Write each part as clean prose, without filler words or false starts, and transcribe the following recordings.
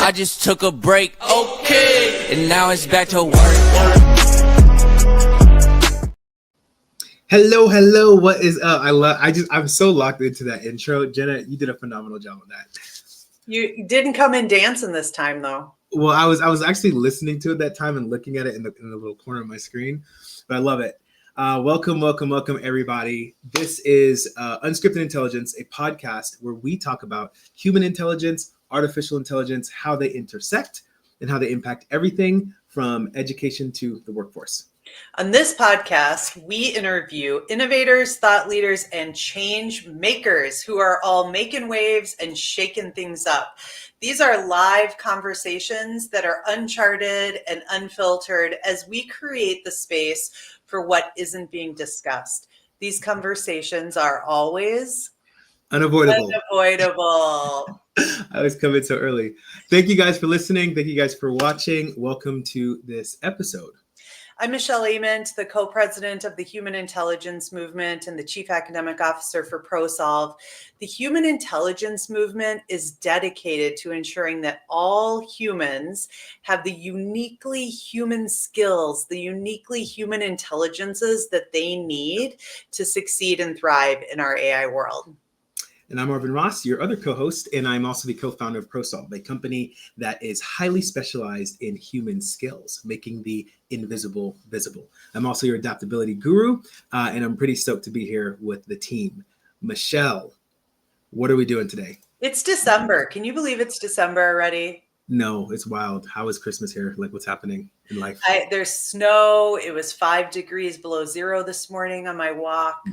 I just took a break, okay, and now it's back to work. Hello. What is up? I'm so locked into that intro. Jenna, you did a phenomenal job on that. You didn't come in dancing this time, though. Well, I was actually listening to it that time and looking at it in the little corner of my screen, but I love it. Welcome, everybody. This is Unscripted Intelligence, a podcast where we talk about human intelligence, artificial intelligence, how they intersect, and how they impact everything from education to the workforce. On this podcast, we interview innovators, thought leaders, and change makers who are all making waves and shaking things up. These are live conversations that are uncharted and unfiltered as we create the space for what isn't being discussed. These conversations are always unavoidable. I was coming so early. Thank you guys for listening. Thank you guys for watching. Welcome to this episode. I'm Michelle Ament, the co-president of the Human Intelligence Movement and the chief academic officer for ProSolve. The Human Intelligence Movement is dedicated to ensuring that all humans have the uniquely human skills, the uniquely human intelligences that they need to succeed and thrive in our AI world. And I'm Marvin Ross, your other co-host, and I'm also the co-founder of ProSolve, a company that is highly specialized in human skills, making the invisible visible. I'm also your adaptability guru, and I'm pretty stoked to be here with the team. Michelle, what are we doing today? It's December. Can you believe it's December already? No, it's wild. How is Christmas here? Like, what's happening in life? There's snow. It was 5 degrees below zero this morning on my walk.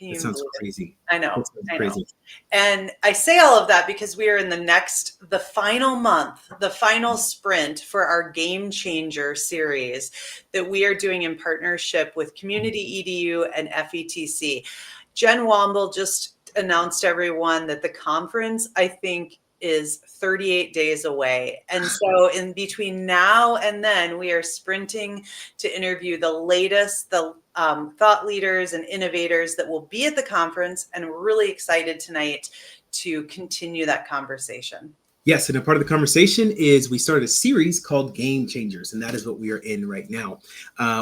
It sounds crazy. I know. Crazy. And I say all of that because we are in the final month, the final sprint for our Game Changer series that we are doing in partnership with Community EDU and FETC. Jen Womble just announced everyone that the conference, I think, is 38 days away. And so in between now and then, we are sprinting to interview the latest, thought leaders and innovators that will be at the conference. And we're really excited tonight to continue that conversation. Yes, and a part of the conversation is we started a series called Game Changers, and that is what we are in right now.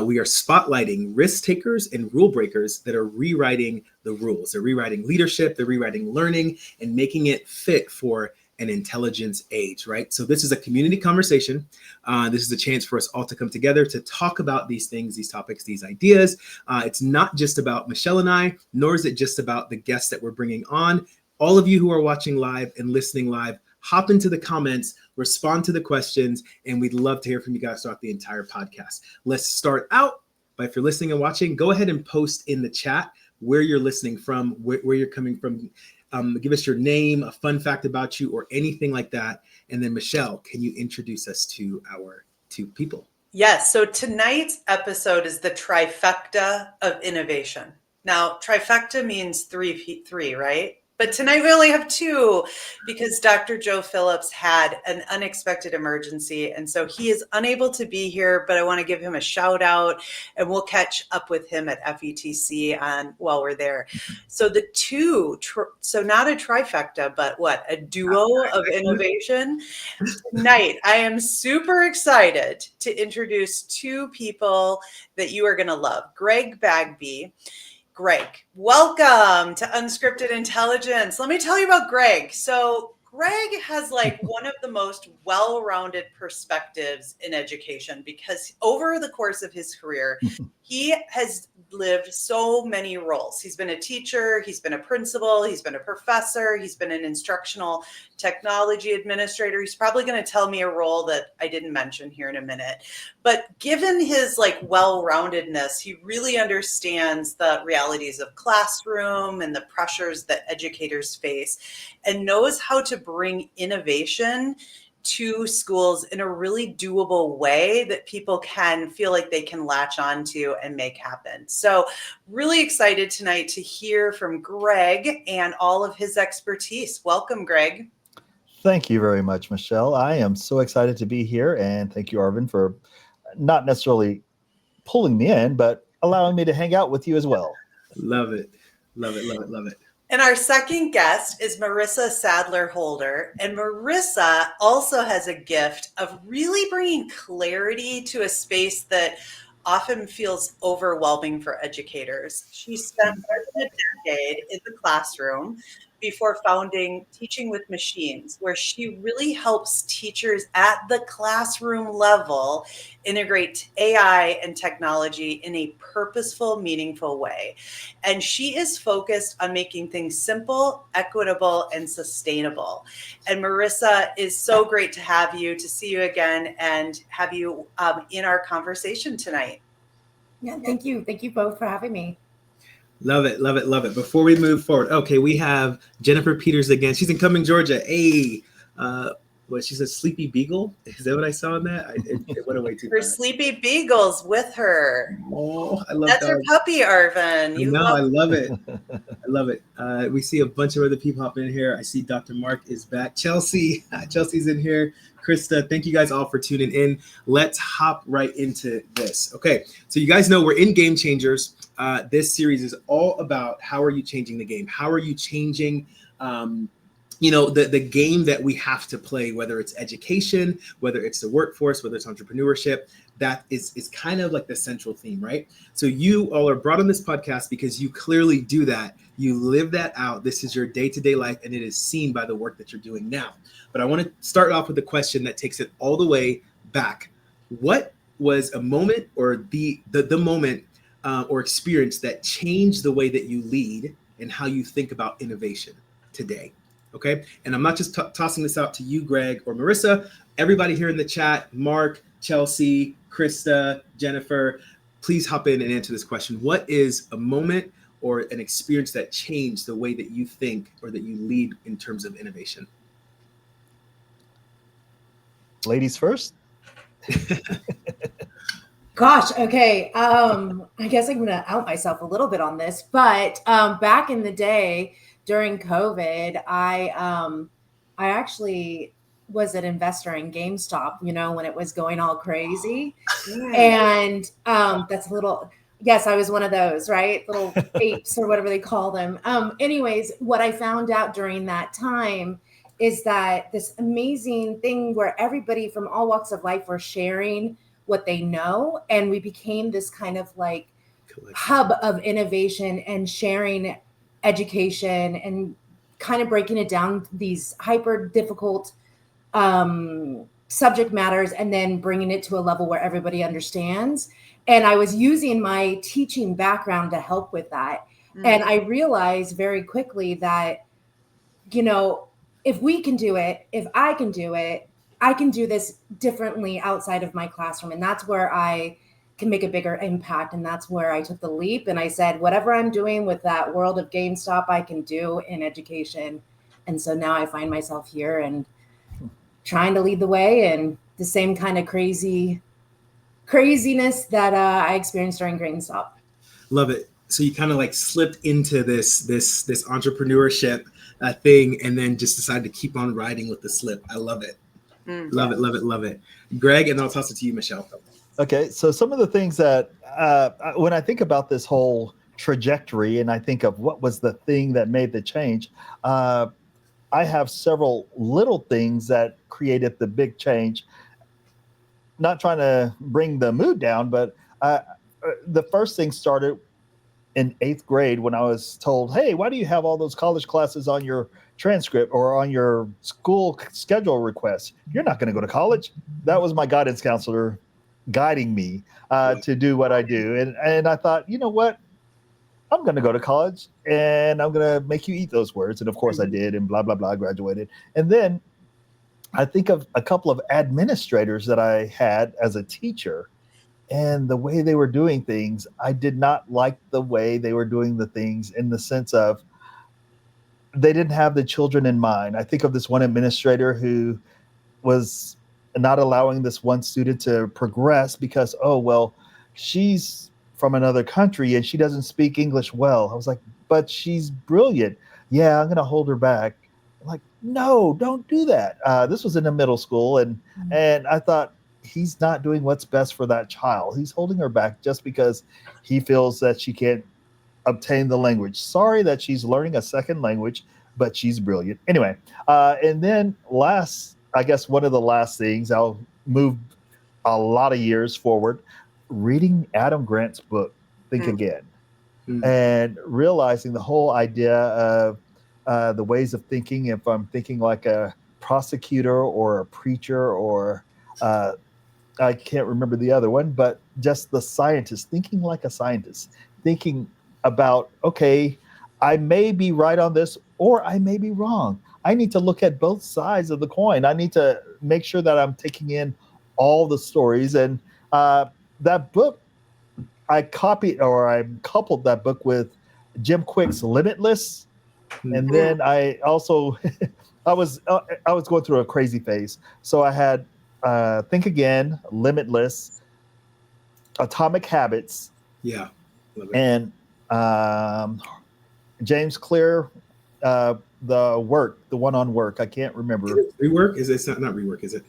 We are spotlighting risk takers and rule breakers that are rewriting the rules. They're rewriting leadership, they're rewriting learning, and making it fit for an intelligence age, right? So this is a community conversation. This is a chance for us all to come together to talk about these things, these topics, these ideas. It's not just about Michelle and I, nor is it just about the guests that we're bringing on. All of you who are watching live and listening live, hop into the comments, respond to the questions, and we'd love to hear from you guys throughout the entire podcast. Let's start out by, if you're listening and watching, go ahead and post in the chat where you're listening from, where you're coming from. Give us your name, a fun fact about you, or anything like that. And then Michelle, can you introduce us to our two people? Yes. So tonight's episode is the trifecta of innovation. Now, trifecta means three, right? But tonight we only have two because Dr. Joe Phillips had an unexpected emergency. And so he is unable to be here, but I want to give him a shout out and we'll catch up with him at FETC while we're there. So the two, so not a trifecta, but what, a duo of innovation. Tonight, I am super excited to introduce two people that you are going to love. Greg Bagby. Greg, welcome to Unscripted Intelligence. Let me tell you about Greg. So Greg has like one of the most well-rounded perspectives in education because over the course of his career, he has lived so many roles. He's been a teacher, he's been a principal, he's been a professor, he's been an instructional technology administrator. He's probably going to tell me a role that I didn't mention here in a minute. But given his like well-roundedness, he really understands the realities of classroom and the pressures that educators face and knows how to bring innovation to schools in a really doable way that people can feel like they can latch onto and make happen. So really excited tonight to hear from Greg and all of his expertise. Welcome, Greg. Thank you very much, Michelle. I am so excited to be here. And thank you, Arvin, for not necessarily pulling me in, but allowing me to hang out with you as well. Love it. Love it. And our second guest is Merissa Sadler Holder. And Merissa also has a gift of really bringing clarity to a space that often feels overwhelming for educators. She spent more than a decade in the classroom before founding Teaching with Machines, where she really helps teachers at the classroom level integrate AI and technology in a purposeful, meaningful way. And she is focused on making things simple, equitable, and sustainable. And Merissa, is so great to have you, to see you again, and have you in our conversation tonight. Yeah, thank you. Thank you both for having me. Love it, love it, love it. Before we move forward, okay, we have Jennifer Peters again. She's in Cumming, Georgia. Hey, what she says, Sleepy Beagle? Is that what I saw in that? It went away too Her fast. Sleepy Beagle's with her. Oh, I love That's her dogs. puppy, Arvin. I know, I love it. I love it. We see a bunch of other people hopping in here. I see Dr. Mark is back. Chelsea, Chelsea's in here. Krista, thank you guys all for tuning in. Let's hop right into this. Okay, so you guys know we're in Game Changers. This series is all about how are you changing the game? How are you changing the game that we have to play, whether it's education, whether it's the workforce, whether it's entrepreneurship. That is kind of like the central theme, right? So you all are brought on this podcast because you clearly do that. You live that out. This is your day-to-day life, and it is seen by the work that you're doing now. But I want to start off with a question that takes it all the way back. What was a moment or the moment or experience that changed the way that you lead and how you think about innovation today? Okay, and I'm not just tossing this out to you, Greg or Merissa. Everybody here in the chat, Mark, Chelsea, Krista, Jennifer, please hop in and answer this question. What is a moment or an experience that changed the way that you think or that you lead in terms of innovation? Ladies first. Gosh, okay. I guess I'm gonna out myself a little bit on this, but back in the day during COVID, I actually was an investor in GameStop, when it was going all crazy. And that's a little, yes, I was one of those, right? Little apes or whatever they call them. Anyways, what I found out during that time is that this amazing thing where everybody from all walks of life were sharing what they know. And we became this kind of like hub of innovation and sharing education and kind of breaking it down, these hyper difficult subject matters, and then bringing it to a level where everybody understands. And I was using my teaching background to help with that. And I realized very quickly that, if we can do it, if I can do it, I can do this differently outside of my classroom. And that's where I can make a bigger impact. And that's where I took the leap. And I said, whatever I'm doing with that world of GameStop, I can do in education. And so now I find myself here and trying to lead the way, and the same kind of craziness that I experienced during GameStop. Love it. So you kind of like slipped into this entrepreneurship thing, and then just decided to keep on riding with the slip. I love it. Love it, love it, love it. Greg, and I'll toss it to you, Michelle. Okay, so some of the things that when I think about this whole trajectory and I think of what was the thing that made the change, I have several little things that created the big change. Not trying to bring the mood down, but the first thing started in 8th grade when I was told, hey, why do you have all those college classes on your transcript or on your school schedule request? You're not going to go to college. That was my guidance counselor guiding me to do what I do. And I thought, you know what? I'm going to go to college and I'm going to make you eat those words. And of course I did, and blah, blah, blah, graduated. And then I think of a couple of administrators that I had as a teacher, and the way they were doing things, I did not like the way they were doing the things, in the sense of they didn't have the children in mind. I think of this one administrator who was not allowing this one student to progress because, oh, well, she's from another country and she doesn't speak English well. I was like, but she's brilliant. Yeah, I'm going to hold her back. I'm like, no, don't do that. This was in a middle school. And I thought, he's not doing what's best for that child. He's holding her back just because he feels that she can't obtain the language. Sorry that she's learning a second language, but she's brilliant. Anyway, and then I guess one of the last things, I'll move a lot of years forward, reading Adam Grant's book, Think Again, and realizing the whole idea of the ways of thinking. If I'm thinking like a prosecutor or a preacher or I can't remember the other one, but just the scientist, thinking like a scientist, thinking about, okay, I may be right on this or I may be wrong. I need to look at both sides of the coin. I need to make sure that I'm taking in all the stories. And that book, I coupled that book with Jim Quick's Limitless. And then I also, I was going through a crazy phase. So I had Think Again, Limitless, Atomic Habits. Yeah. Love it. And James Clear, the one on work. I can't remember. Rework? It's not rework, is it?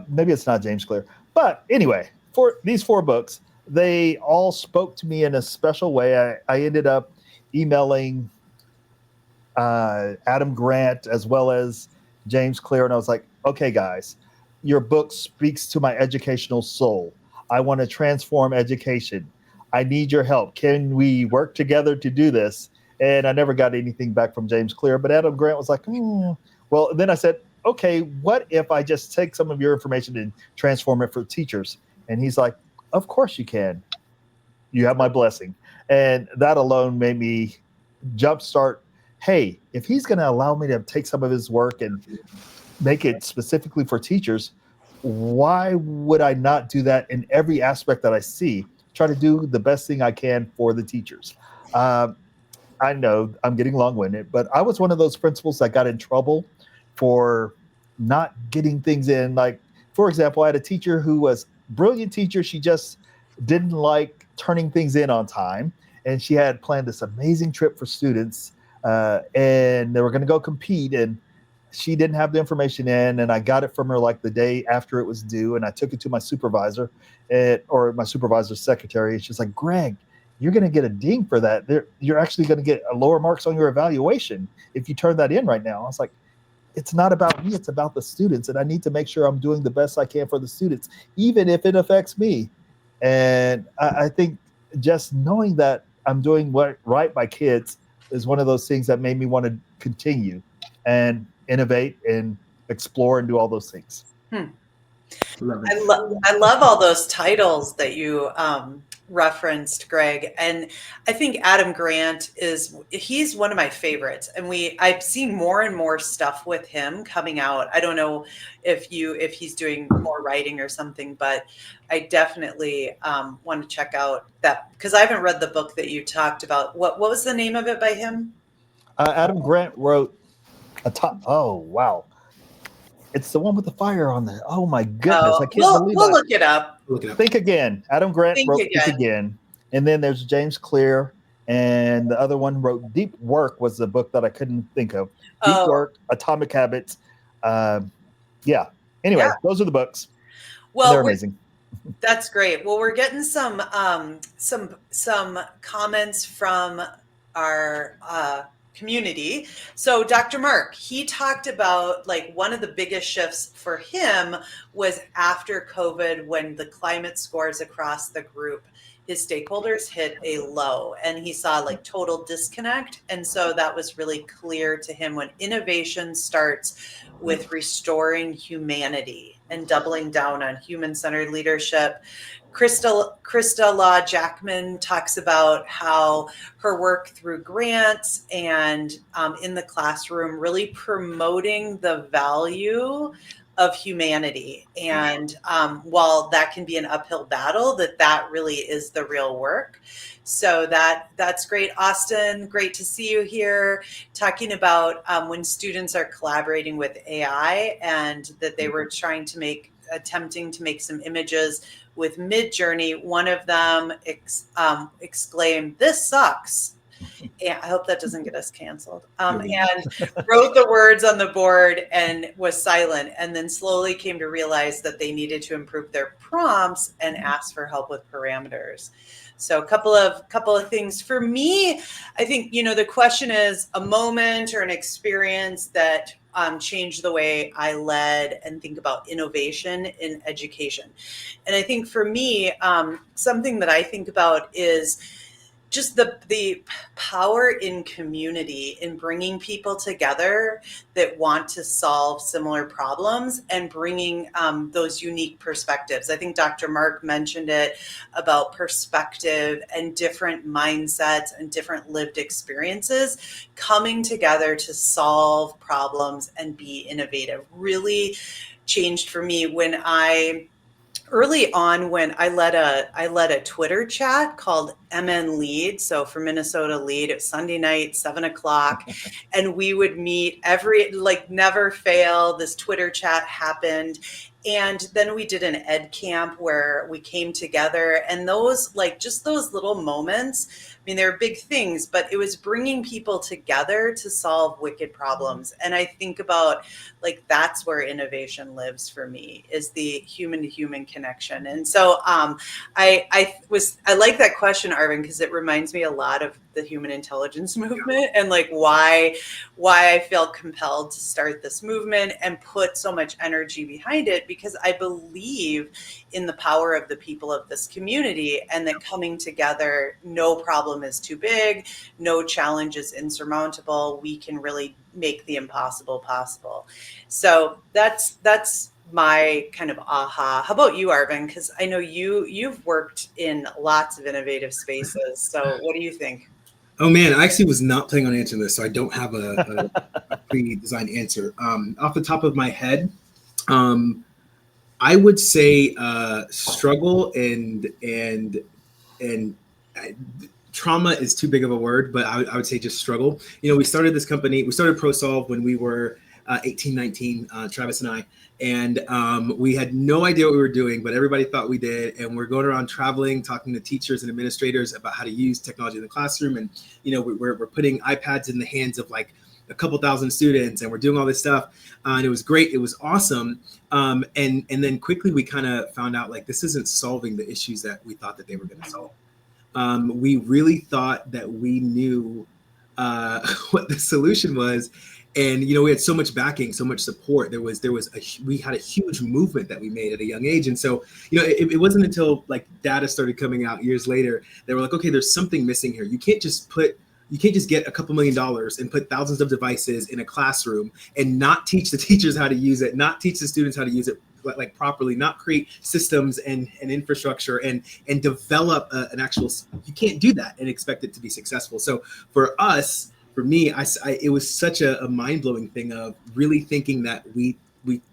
Maybe it's not James Clear. But anyway, for these 4 books, they all spoke to me in a special way. I ended up emailing Adam Grant as well as James Clear, and I was like, okay, guys, your book speaks to my educational soul. I want to transform education. I need your help. Can we work together to do this? And I never got anything back from James Clear, but Adam Grant was like, Well, then I said, okay, what if I just take some of your information and transform it for teachers? And he's like, of course you can. You have my blessing. And that alone made me jumpstart. Hey, if he's going to allow me to take some of his work and make it specifically for teachers, why would I not do that in every aspect that I see? Try to do the best thing I can for the teachers. I know I'm getting long-winded, but I was one of those principals that got in trouble for not getting things in. Like, for example, I had a teacher who was a brilliant teacher. She just didn't like turning things in on time. And she had planned this amazing trip for students, and they were going to go compete. And she didn't have the information in, and I got it from her like the day after it was due. And I took it to my supervisor or my supervisor's secretary. And she's like, Greg, you're going to get a ding for that. You're actually going to get lower marks on your evaluation if you turn that in right now. I was like, it's not about me. It's about the students. And I need to make sure I'm doing the best I can for the students, even if it affects me. And I think just knowing that I'm doing right by kids is one of those things that made me want to continue and innovate and explore and do all those things. I love all those titles that you referenced, Greg. And I think Adam Grant he's one of my favorites. And I've seen more and more stuff with him coming out. I don't know if he's doing more writing or something, but I definitely want to check out that, because I haven't read the book that you talked about. What was the name of it by him? Adam Grant wrote oh, wow. It's the one with the fire on there. Oh my goodness. I can't believe we'll look it up. Think Again. Adam Grant wrote Think Again. And then there's James Clear. And the other one wrote Deep Work was the book that I couldn't think of. Deep Work, Atomic Habits. Yeah. Anyway, those are the books. Well, they're amazing. That's great. Well, we're getting some comments from our community. So Dr. Mark, he talked about like one of the biggest shifts for him was after COVID, when the climate scores across the group, his stakeholders hit a low and he saw like total disconnect. And so that was really clear to him when innovation starts with restoring humanity and doubling down on human-centered leadership. Krista Law Jackman talks about how her work through grants and in the classroom really promoting the value of humanity. And while that can be an uphill battle, that really is the real work. So that's great. Austin, great to see you here, talking about when students are collaborating with AI and that they were attempting to make some images with Midjourney. One of them exclaimed, "This sucks." And I hope that doesn't get us canceled. And wrote the words on the board and was silent, and then slowly came to realize that they needed to improve their prompts and ask for help with parameters. So a couple of things for me. I think, the question is a moment or an experience that changed the way I led and think about innovation in education. And I think for me, something that I think about is just the power in community, in bringing people together that want to solve similar problems and bringing those unique perspectives. I think Dr. Mark mentioned it about perspective and different mindsets and different lived experiences coming together to solve problems and be innovative. Really changed for me early on when I led a Twitter chat called MN Lead. So for Minnesota Lead, it was Sunday night, 7:00. And we would meet never fail. This Twitter chat happened. And then we did an ed camp where we came together, and those little moments, they're big things, but it was bringing people together to solve wicked problems. And I think about that's where innovation lives for me, is the human to human connection. And so I like that question, Arvin, because it reminds me a lot of the human intelligence movement and why I felt compelled to start this movement and put so much energy behind it, because I believe in the power of the people of this community, and that coming together, no problem is too big, no challenge is insurmountable. We can really make the impossible possible. So that's my kind of aha. How about you, Arvin? Because I know you've worked in lots of innovative spaces. So what do you think? Oh man, I actually was not planning on answering this, so I don't have a pre-designed answer. Off the top of my head, I would say struggle and trauma is too big of a word, but I would say just struggle. We started this company, we started ProSolve when we were 18, 19, Travis and I, and we had no idea what we were doing, but everybody thought we did. And we're going around traveling, talking to teachers and administrators about how to use technology in the classroom. And, we're putting iPads in the hands of a couple thousand students, and we're doing all this stuff. And it was great. It was awesome. And then quickly we kind of found out this isn't solving the issues that we thought that they were going to solve. We really thought that we knew what the solution was. And, we had so much backing, so much support. We had a huge movement that we made at a young age. And so, it wasn't until data started coming out years later that we're like, okay, there's something missing here. You can't just get a couple $1 million and put thousands of devices in a classroom and not teach the teachers how to use it, not teach the students how to use it properly, not create systems and infrastructure and develop an actual. You can't do that and expect it to be successful. So for me, it was such a mind-blowing thing of really thinking that we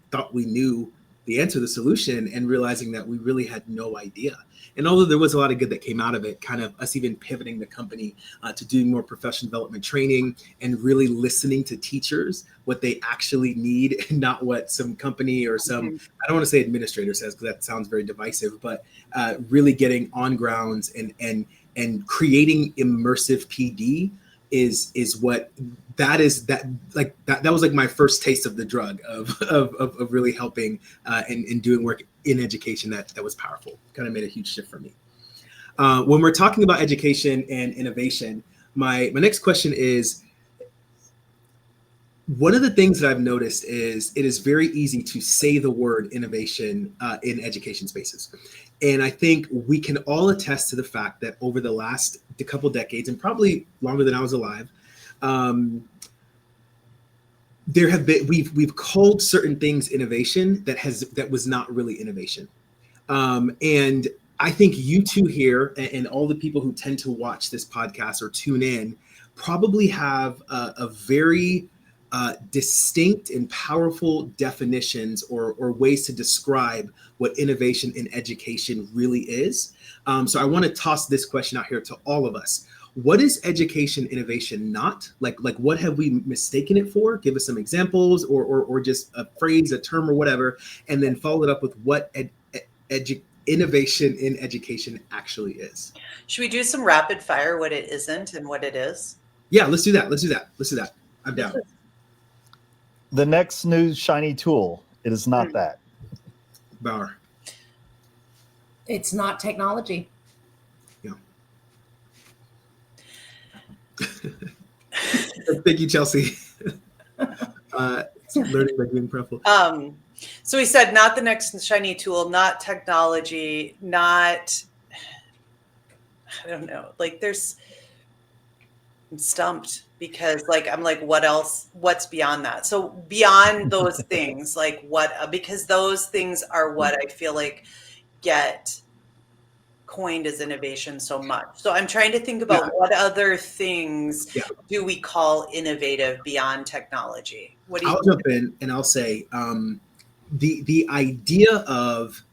thought we knew the answer, the solution, and realizing that we really had no idea. And although there was a lot of good that came out of it, kind of us even pivoting the company to doing more professional development training and really listening to teachers, what they actually need, and not what some company or some, I don't want to say administrator says, because that sounds very divisive, but really getting on grounds and creating immersive PD is what that was my first taste of the drug of really helping and doing work in education that was powerful. Kind of made a huge shift for me. When we're talking about education and innovation, my next question is, one of the things that I've noticed is it is very easy to say the word innovation in education spaces. And I think we can all attest to the fact that over the last couple decades, and probably longer than I was alive, we've called certain things innovation that was not really innovation. And I think you two here and all the people who tend to watch this podcast or tune in probably have a very distinct and powerful definitions or ways to describe what innovation in education really is. So I want to toss this question out here to all of us. What is education innovation not? Like what have we mistaken it for? Give us some examples or just a phrase, a term or whatever, and then follow it up with what innovation in education actually is. Should we do some rapid fire, what it isn't and what it is? Yeah, let's do that. I'm down. The next new shiny tool. It is not that. Bauer. It's not technology. Yeah. Thank you, Chelsea. Learning by doing prayerful. So we said not the next shiny tool, not technology, not, I don't know, like I'm stumped because I'm like, what else, what's beyond that? So beyond those things, like because those things are what I feel like get coined as innovation so much. So I'm trying to think about what other things do we call innovative beyond technology? What do you I'll jump in and I'll say the idea of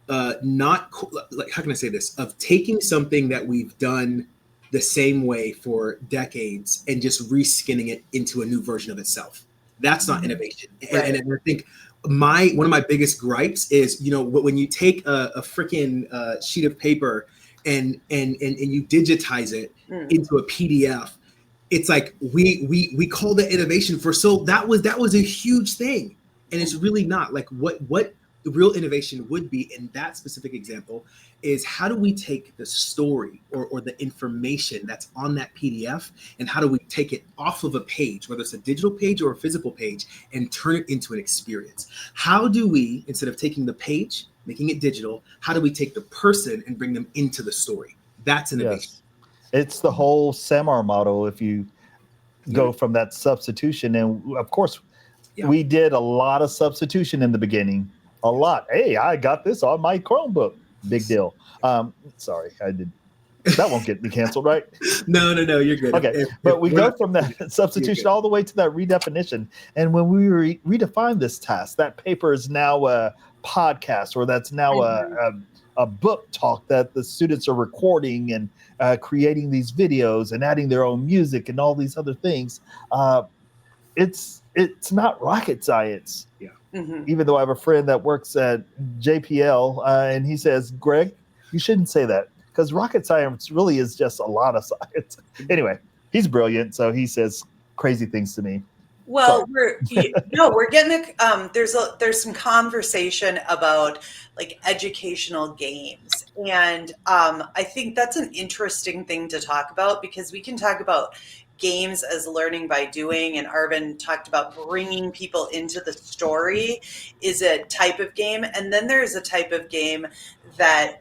not like, how can I say this, of taking something that we've done the same way for decades and just reskinning it into a new version of itself. That's not innovation. Right. And I think one of my biggest gripes is, when you take a freaking sheet of paper and you digitize it into a PDF, it's like we call that innovation that was a huge thing, and it's really not. Like what the real innovation would be in that specific example is, how do we take the story or the information that's on that PDF, and how do we take it off of a page, whether it's a digital page or a physical page, and turn it into an experience? How do we, instead of taking the page, making it digital, how do we take the person and bring them into the story? That's innovation. Yes. It's the whole SAMR model. If you go from that substitution, and of course, we did a lot of substitution in the beginning. A lot. Hey, I got this on my Chromebook. Big deal. Sorry, I did. That won't get me canceled, right? No, you're good. Okay, but we go from that substitution all the way to that redefinition. And when we redefine this task, that paper is now a podcast, or that's now a book talk that the students are recording and creating these videos and adding their own music and all these other things. It's not rocket science. Yeah. Mm-hmm. Even though I have a friend that works at JPL, and he says, Greg, you shouldn't say that, because rocket science really is just a lot of science. Anyway, he's brilliant, so he says crazy things to me. Well, we're getting there's some conversation about like educational games, and I think that's an interesting thing to talk about, because we can talk about games as learning by doing, and Arvin talked about bringing people into the story is a type of game, and then there's a type of game that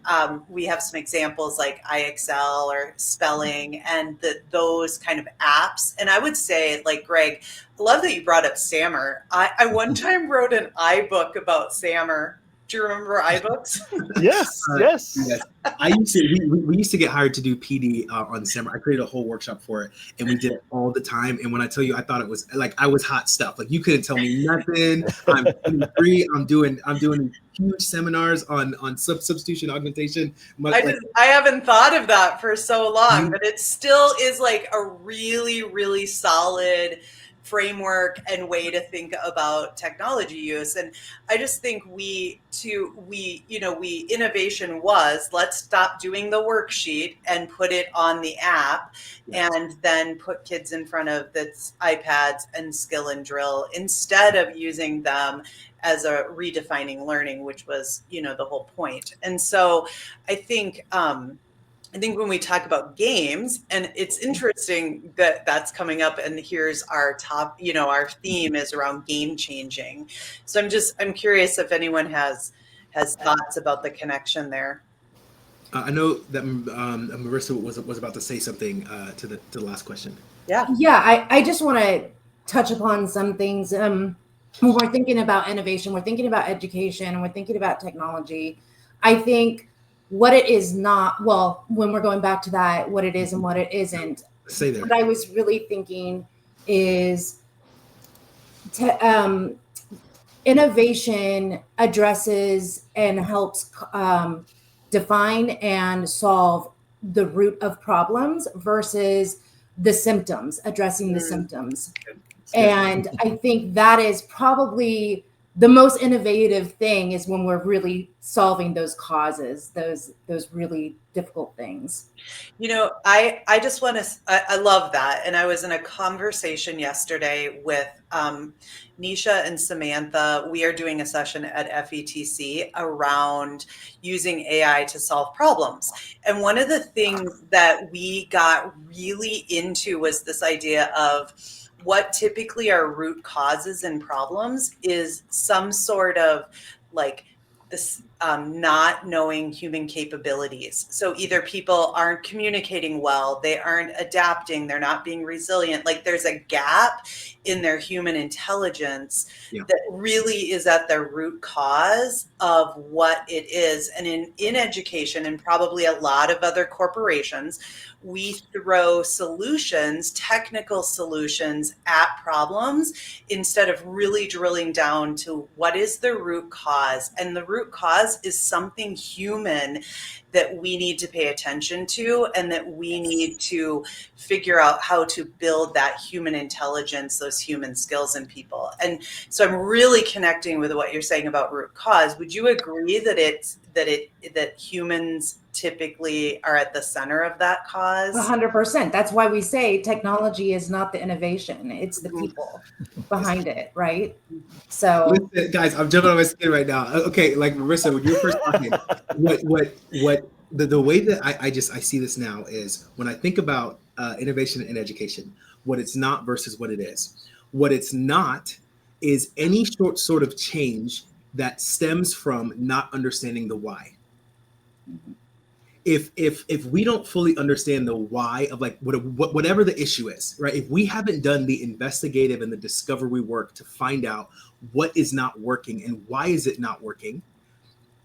we have some examples like IXL or spelling and those kind of apps. And I would say, like, Greg, I love that you brought up SAMR. I one time wrote an iBook about SAMR. Do you remember iBooks? Yes. I used to. We used to get hired to do PD on SAMR. I created a whole workshop for it, and we did it all the time. And when I tell you, I thought it was like I was hot stuff. Like, you couldn't tell me nothing. I'm free. I'm doing huge seminars on substitution augmentation. I haven't thought of that for so long, but it still is like a really, really solid framework and way to think about technology use. And I just think innovation was, let's stop doing the worksheet and put it on the app, and then put kids in front of the iPads and skill and drill, instead of using them as a redefining learning, which was, the whole point. And so I think when we talk about games, and it's interesting that that's coming up, and here's our top, our theme is around game changing. So I'm curious if anyone has thoughts about the connection there. I know that Merissa was about to say something to the last question. Yeah. I just want to touch upon some things. When we're thinking about innovation, we're thinking about education, and we're thinking about technology. I think what it is not, well, when we're going back to that, what it is and what it isn't. Say there. What I was really thinking is innovation addresses and helps define and solve the root of problems versus the symptoms, addressing the symptoms. And I think that is probably the most innovative thing is when we're really solving those causes, those really difficult things. I just want to, I love that. And I was in a conversation yesterday with Nisha and Samantha. We are doing a session at FETC around using AI to solve problems. And one of the things that we got really into was this idea of what typically are root causes and problems is some sort of like this not knowing human capabilities. So either people aren't communicating well, they aren't adapting, they're not being resilient. Like there's a gap in their human intelligence that really is at the root cause of what it is. And in education and probably a lot of other corporations, we throw solutions, technical solutions at problems instead of really drilling down to what is the root cause. And the root cause is something human that we need to pay attention to and that we need to figure out how to build that human intelligence, those human skills in people. And so I'm really connecting with what you're saying about root cause. Would you agree that humans typically are at the center of that cause? 100%. That's why we say technology is not the innovation; it's the people behind it, right? So, listen, guys, I'm jumping on my skin right now. Okay, like Merissa, when you were first talking, the way that I see this now is when I think about innovation in education, what it's not versus what it is. What it's not is any sort of change that stems from not understanding the why. If we don't fully understand the why of like whatever the issue is, right? If we haven't done the investigative and the discovery work to find out what is not working and why is it not working,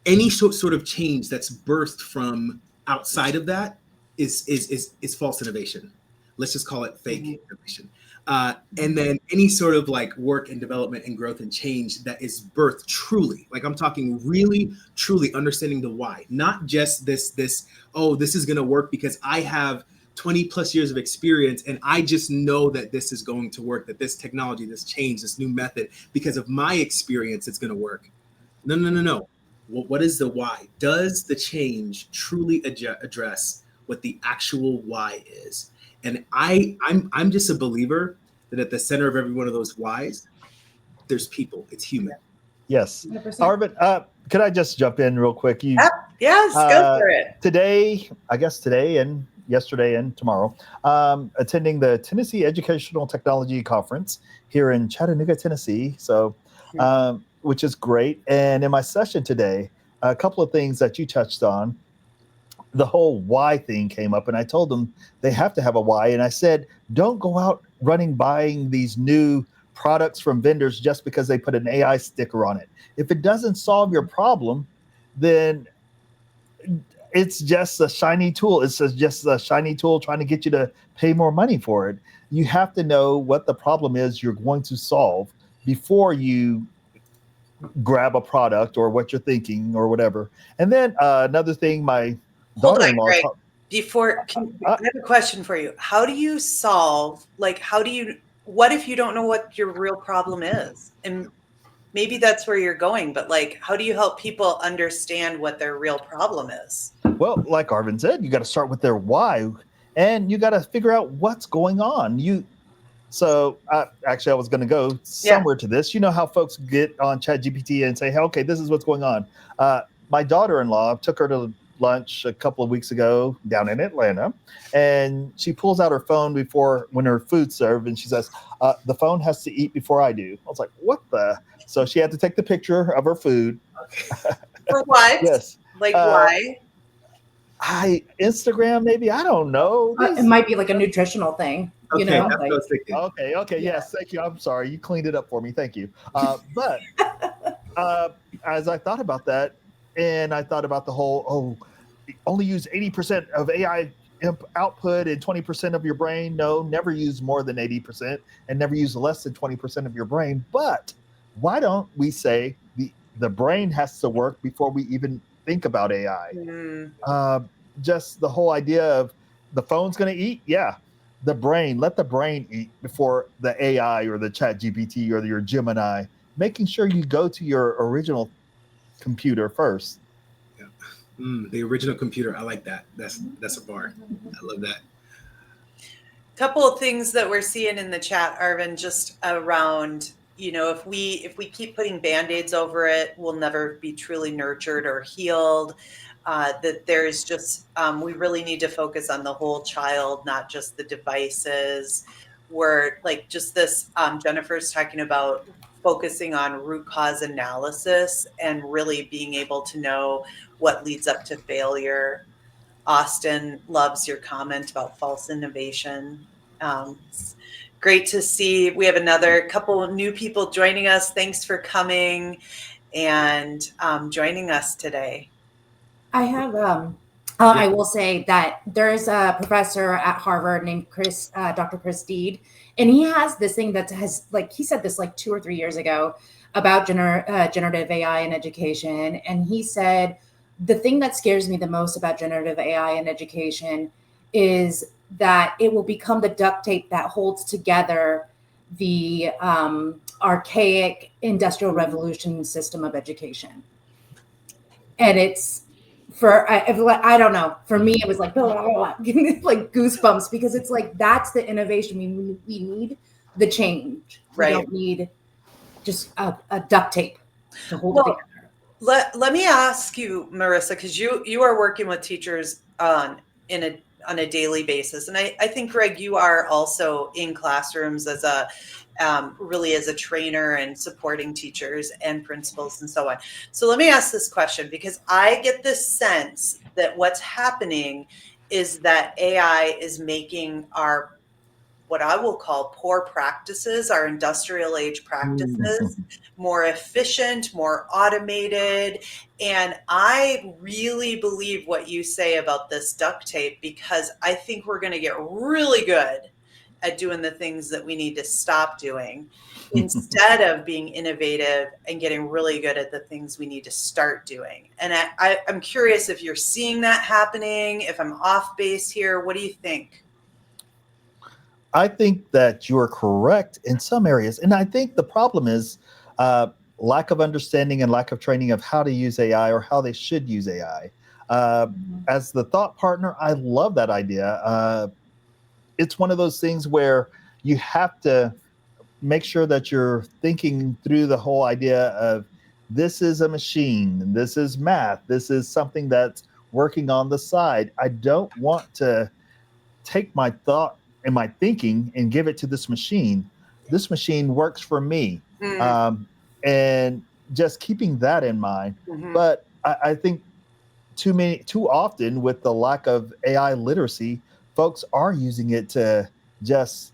any sort of change that's birthed from outside of that is false innovation. Let's just call it fake innovation. And then any sort of like work and development and growth and change that is birthed truly, like I'm talking really, truly understanding the why, not just this is going to work because I have 20 plus years of experience and I just know that this is going to work, that this technology, this change, this new method, because of my experience, it's going to work. No. What is the why? Does the change truly address what the actual why is? And I'm just a believer that at the center of every one of those whys, there's people. It's human. Yes. 100%. Arvin, could I just jump in real quick? Yes, go for it. Today and yesterday and tomorrow, attending the Tennessee Educational Technology Conference here in Chattanooga, Tennessee. So, which is great. And in my session today, a couple of things that you touched on, the whole why thing came up, and I told them they have to have a why. And I said, don't go out buying these new products from vendors just because they put an AI sticker on it. If it doesn't solve your problem, then it's just a shiny tool. It's just a shiny tool trying to get you to pay more money for it. You have to know what the problem is you're going to solve before you grab a product or what you're thinking or whatever. And then another thing, my Hold on, daughter-in-law. Greg. I have a question for you. How do you solve, what if you don't know what your real problem is? And maybe that's where you're going, but like, how do you help people understand what their real problem is? Well, like Arvin said, you got to start with their why, and you got to figure out what's going on. So actually, I was going to go somewhere to this. You know how folks get on ChatGPT and say, hey, okay, this is what's going on. My daughter-in-law took her to lunch a couple of weeks ago down in Atlanta, and she pulls out her phone when her food's served, and she says, the phone has to eat before I do. I was like, what the? So she had to take the picture of her food. For what? Yes. Why? Instagram, maybe. I don't know. It might be like a nutritional thing. Okay, that's what I was thinking. Okay. Yeah. Yes, thank you. I'm sorry. You cleaned it up for me. Thank you. But as I thought about that, and I thought about the whole, only use 80% of AI output and 20% of your brain. No, never use more than 80% and never use less than 20% of your brain. But why don't we say the brain has to work before we even think about AI? Just the whole idea of the phone's going to eat. Yeah. Let the brain eat before the AI or the Chat GPT or your Gemini making sure you go to your original computer first. Yeah. The original computer. I like that. That's a bar. I love that. Couple of things that we're seeing in the chat, Arvin, just around, if we keep putting band-aids over it, we'll never be truly nurtured or healed. That there's just, we really need to focus on the whole child, not just the devices. We're like just this, Jennifer's talking about focusing on root cause analysis and really being able to know what leads up to failure. Austin loves your comment about false innovation. It's great to see. We have another couple of new people joining us. Thanks for coming and joining us today. I have, I will say that there's a professor at Harvard named Dr. Chris Deed, and he has this thing that has, like, he said this like 2 or 3 years ago about generative AI in education. And he said, the thing that scares me the most about generative AI in education is that it will become the duct tape that holds together the archaic industrial revolution system of education. And it's I don't know, for me, it was like, like goosebumps, because it's like, that's the innovation. We need the change. Right. We don't need just a duct tape to hold it together. Let me ask you, Merissa, because you are working with teachers on a daily basis, and I think, Greg, you are also in classrooms as a really as a trainer and supporting teachers and principals and so on. So let me ask this question, because I get this sense that what's happening is that AI is making our, what I will call poor practices, our industrial age practices, more efficient, more automated. And I really believe what you say about this duct tape, because I think we're going to get really good at doing the things that we need to stop doing instead of being innovative and getting really good at the things we need to start doing. And I'm curious if you're seeing that happening, if I'm off base here. What do you think? I think that you're correct in some areas. And I think the problem is lack of understanding and lack of training of how to use AI or how they should use AI. As the thought partner, I love that idea. It's one of those things where you have to make sure that you're thinking through the whole idea of, this is a machine, this is math, this is something that's working on the side. I don't want to take my thought and my thinking and give it to this machine. This machine works for me. And just keeping that in mind. But I think too often, with the lack of AI literacy, folks are using it to just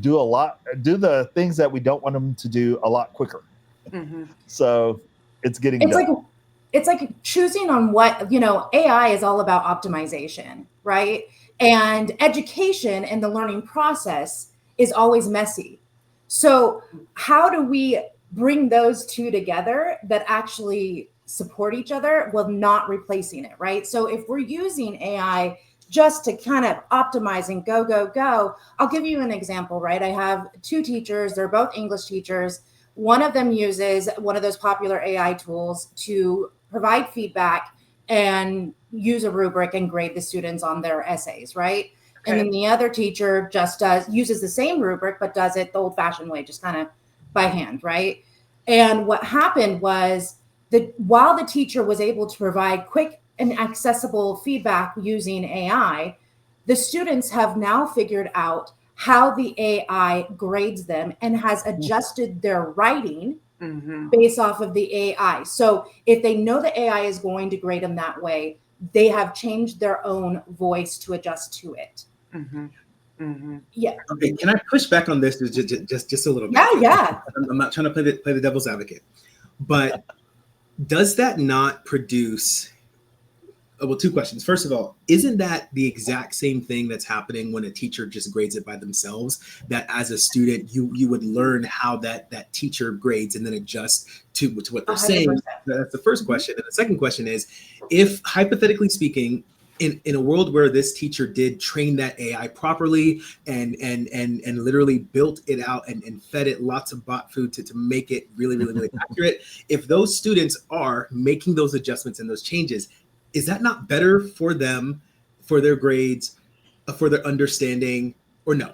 do the things that we don't want them to do a lot quicker. So it's getting done. It's like choosing on what, AI is all about optimization, right? And education and the learning process is always messy. So how do we bring those two together that actually support each other while not replacing it, right? So if we're using AI just to kind of optimize and go, I'll give you an example, right? I have 2 teachers, they're both English teachers. One of them uses one of those popular AI tools to provide feedback and use a rubric and grade the students on their essays, right? Okay. And then the other teacher just uses the same rubric, but does it the old-fashioned way, just kind of by hand, right? And what happened was that while the teacher was able to provide quick and accessible feedback using AI, the students have now figured out how the AI grades them and has adjusted their writing based off of the AI. So if they know the AI is going to grade them that way, they have changed their own voice to adjust to it. Yeah. Okay. Can I push back on this just a little bit? Yeah. I'm not trying to play the devil's advocate, but does that not produce? Well, 2 questions. First of all, isn't that the exact same thing that's happening when a teacher just grades it by themselves? That as a student, you would learn how that teacher grades and then adjust to what they're 100%. Saying. That's the first question. And the second question is, if hypothetically speaking, in a world where this teacher did train that AI properly and literally built it out and fed it lots of bot food to make it really accurate, if those students are making those adjustments and those changes, is that not better for them, for their grades, for their understanding, or no?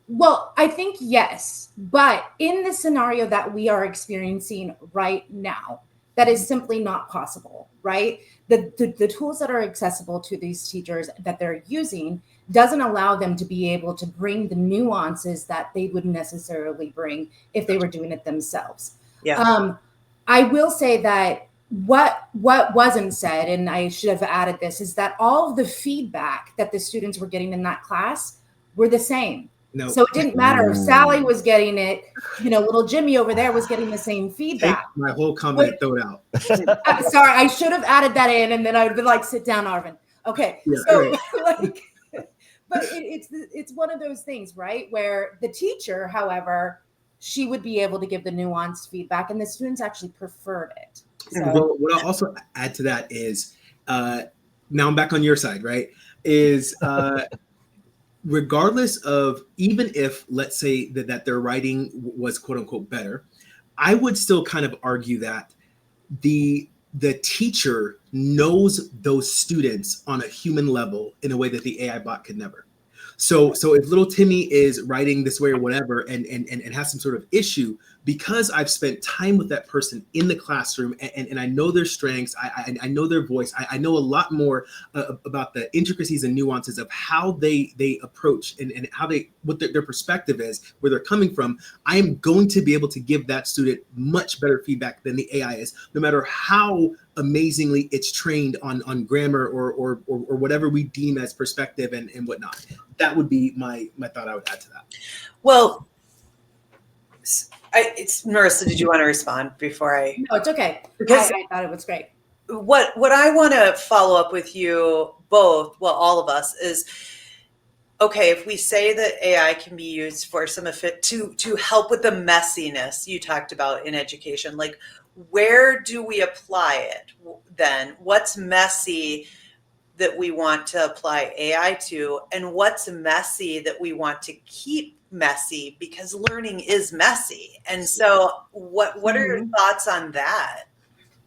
Well, I think yes, but in the scenario that we are experiencing right now, that is simply not possible, right? The tools that are accessible to these teachers that they're using doesn't allow them to be able to bring the nuances that they would necessarily bring if they were doing it themselves. Yeah. I will say that what wasn't said, and I should have added this, is that all of the feedback that the students were getting in that class were the same. No. So it didn't matter if Sally was getting it, little Jimmy over there was getting the same feedback. Take my whole comment, throw it out. Sorry, I should have added that in, and then I would be like, sit down, Arvin. Okay. Yeah, so right. but it's one of those things, right? Where the teacher, however, she would be able to give the nuanced feedback, and the students actually preferred it. So Well, what I'll also add to that is, now I'm back on your side, right? Is regardless of, even if, let's say that their writing was quote unquote better, I would still kind of argue that the teacher knows those students on a human level in a way that the AI bot could never. So if little Timmy is writing this way or whatever and has some sort of issue, because I've spent time with that person in the classroom and I know their strengths, I know their voice, I know a lot more about the intricacies and nuances of how they approach and how what their perspective is, where they're coming from, I am going to be able to give that student much better feedback than the AI is, no matter how amazingly it's trained on grammar or whatever we deem as perspective and whatnot. That would be my thought I would add to that. Well, it's Merissa, did you want to respond before I? no, it's okay. Because I thought it was great. what I want to follow up with you both, well, all of us, is okay, if we say that AI can be used for some of it to help with the messiness you talked about in education, like where do we apply it then? What's messy that we want to apply AI to, and what's messy that we want to keep messy, because learning is messy. And so what are your thoughts on that?